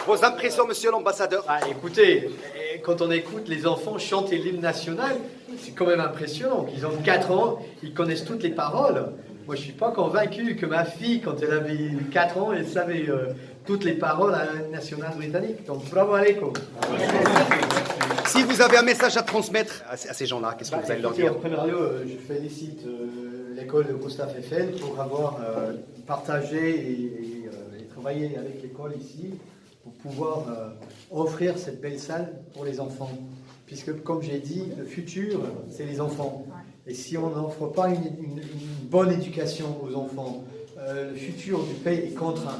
Vos impressions, monsieur l'ambassadeur? Écoutez, quand on écoute les enfants chanter l'hymne national, c'est quand même impressionnant. Ils ont 4 ans, ils connaissent toutes les paroles. Moi, je ne suis pas convaincu que ma fille, quand elle avait 4 ans, elle savait toutes les paroles à l'hymne national britannique. Donc, bravo alaikum. Si vous avez un message à transmettre à ces gens-là, qu'est-ce que vous allez leur dire? En premier lieu, je félicite l'école de Gustave Eiffel pour avoir partagé et travaillé avec l'école ici pour pouvoir offrir cette belle salle pour les enfants. Puisque, comme j'ai dit, le futur, c'est les enfants. Et si on n'offre pas une bonne éducation aux enfants, le futur du pays est contraint.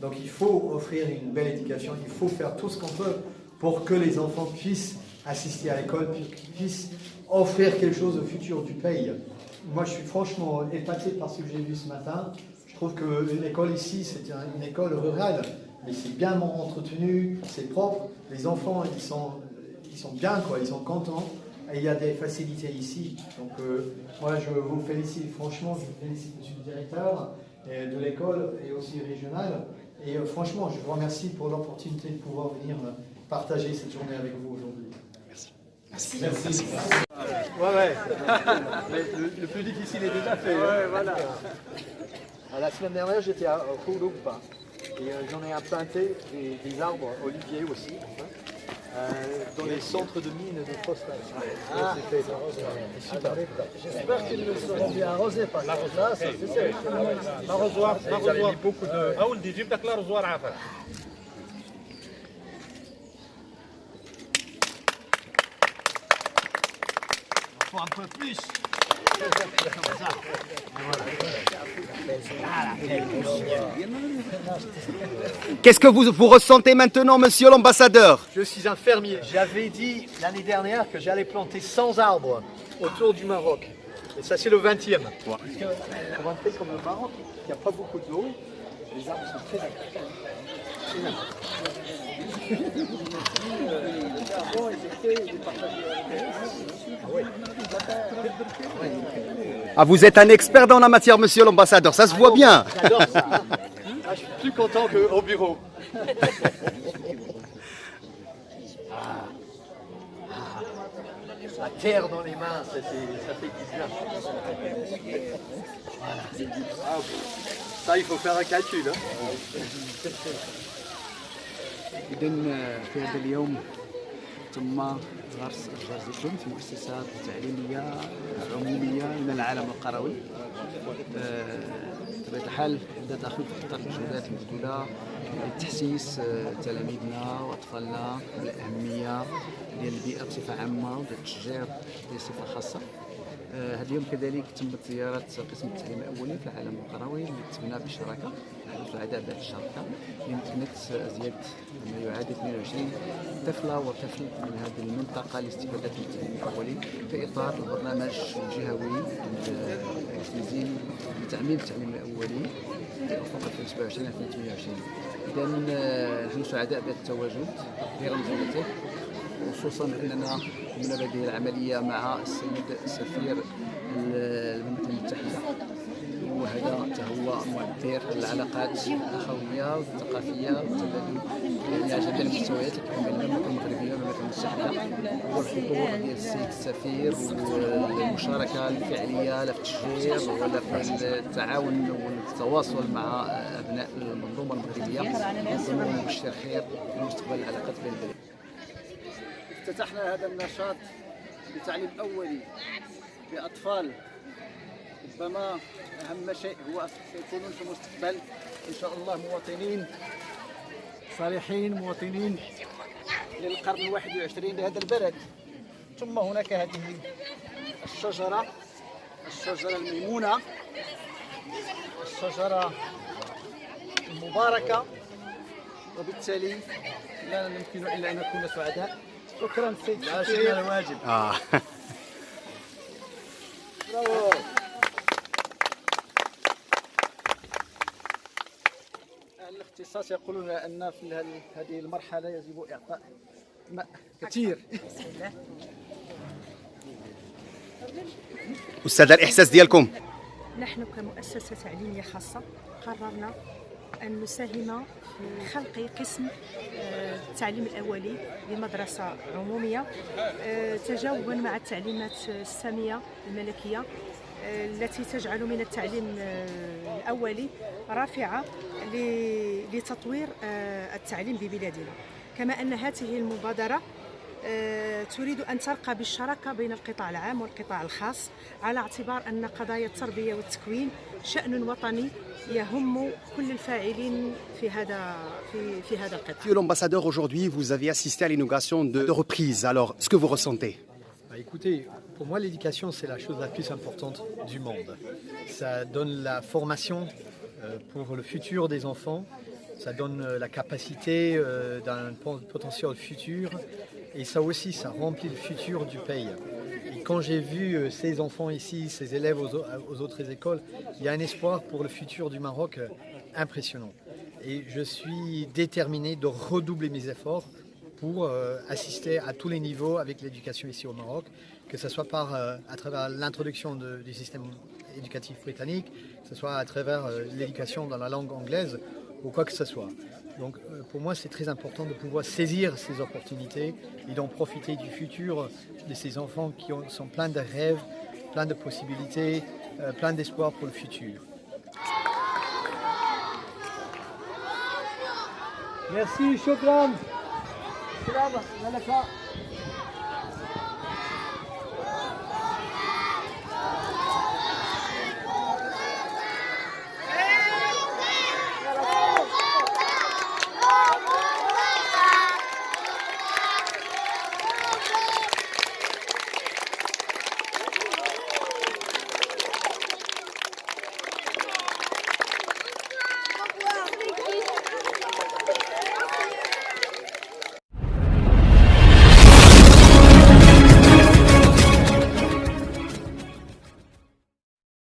Donc il faut offrir une belle éducation, il faut faire tout ce qu'on peut pour que les enfants puissent assister à l'école, puissent offrir quelque chose au futur du pays. Moi, je suis franchement épaté par ce que j'ai vu ce matin. Je trouve que l'école ici, c'est une école rurale, mais c'est bien entretenu, c'est propre. Les enfants, ils sont bien, quoi, ils sont contents. Et il y a des facilités ici. Donc, moi, je vous félicite, franchement, je félicite monsieur le directeur de l'école et aussi régional. Et franchement, je vous remercie pour l'opportunité de pouvoir venir partager cette journée avec vous aujourd'hui. Merci. Merci. Ouais. Mais le plus difficile est déjà fait. Ouais, voilà. La semaine dernière, j'étais à Koulouba et j'en ai implanté des arbres oliviers aussi. Dans les centres de mines de phosphate. J'espère qu'ils le seront bien arrosés parce que là, c'est l'arrosoir beaucoup de. Ah, on dit, جيب لك l'arrosoir à faire. Il faut un peu plus. Qu'est-ce que vous ressentez maintenant, monsieur l'ambassadeur? Je suis un fermier. J'avais dit l'année dernière que j'allais planter 100 arbres autour du Maroc. Et ça, c'est le 20e. Parce qu'on va faire comme le Maroc, il n'y a pas beaucoup d'eau. Les arbres sont très importants. Ah, vous êtes un expert dans la matière, monsieur l'ambassadeur, ça se voit bien. J'adore ça. Je suis plus content qu'au bureau. La terre dans les mains, ça fait du bien. Voilà. Ça, il faut faire un calcul. إذا في هذا اليوم تم غرس أشجار زيتون في مؤسسات تعليمية عمومية من العالم القروي. بطبيعة الحال بدأ داخل في إطار الجهودات المبذولة لتحسيس تلاميذنا وأطفالنا بالأهمية ديال البيئة بصفة عامة وديال التشجير بصفة خاصة. هذا اليوم كذلك تمت زيارة قسم التعليم الأولي في العالم القروي اللي تبنى بالشراكة نحن سعداء بهذه الشراكة اللي يمكنت زيادة ما يعادل 22 طفلة وطفل من هذه المنطقة لاستفادة من التعليم الأولي في إطار البرنامج الجهوي التنظيم لتعميم التعليم الأولي في أفق 2027-2028. إذا نحن سعداء بهذا التواجد في رمضانته، خصوصا اننا قمنا بهذه العمليه مع السيد سفير المملكه المتحده، وهذا هو مؤثر العلاقات الاخويه والثقافيه والتبادل يعني على جميع المستويات بين المملكه المغربيه والمملكه المتحده، والحضور ديال السيد السفير والمشاركه الفعليه لا في التشجير ولا في التعاون والتواصل مع ابناء المنظومه المغربيه نظن مبشر خير لمستقبل العلاقات بين البلدين. افتتحنا هذا النشاط بتعليم أولي بأطفال ربما أهم شيء هو سيكونون في المستقبل إن شاء الله مواطنين صالحين، مواطنين للقرن 21 لهذا البلد. ثم هناك هذه الشجرة الميمونة، الشجرة المباركة، وبالتالي لا يمكن إلا أن نكون سعداء. شكرا سيد السفير. الواجب. برافو. أهل الاختصاص يقولون أن في هذه المرحلة يجب إعطاء ماء كثير. أستاذ الإحساس ديالكم؟ نحن كمؤسسة تعليمية خاصة قررنا أن نساهم في خلق قسم التعليم الأولي لمدرسة عمومية تجاوبا مع التعليمات السامية الملكية التي تجعل من التعليم الأولي رافعة لتطوير التعليم ببلادنا. كما أن هذه المبادرة تريد أن ترقى بالشراكة بين القطاع العام والقطاع الخاص على اعتبار أن قضايا التربية والتكوين شأن وطني يهم كل الفاعلين في هذا القطاع. Monsieur l'ambassadeur, aujourd'hui, vous avez assisté à l'inauguration de reprises. Alors, ce que vous ressentez? Écoutez, pour moi l'éducation c'est la chose la plus importante du monde. Ça donne la formation pour le futur des enfants, ça donne la capacité d'un potentiel futur et ça aussi ça remplit le futur du pays. Et quand j'ai vu ces enfants ici, ces élèves aux autres écoles, il y a un espoir pour le futur du Maroc impressionnant. Et je suis déterminé de redoubler mes efforts pour assister à tous les niveaux avec l'éducation ici au Maroc, que ce soit à travers l'introduction du système éducatif britannique, que ce soit à travers l'éducation dans la langue anglaise ou quoi que ce soit. Donc pour moi c'est très important de pouvoir saisir ces opportunités et d'en profiter du futur de ces enfants qui sont pleins de rêves, pleins de possibilités, pleins d'espoir pour le futur. Merci, shukran. Salam, malaka.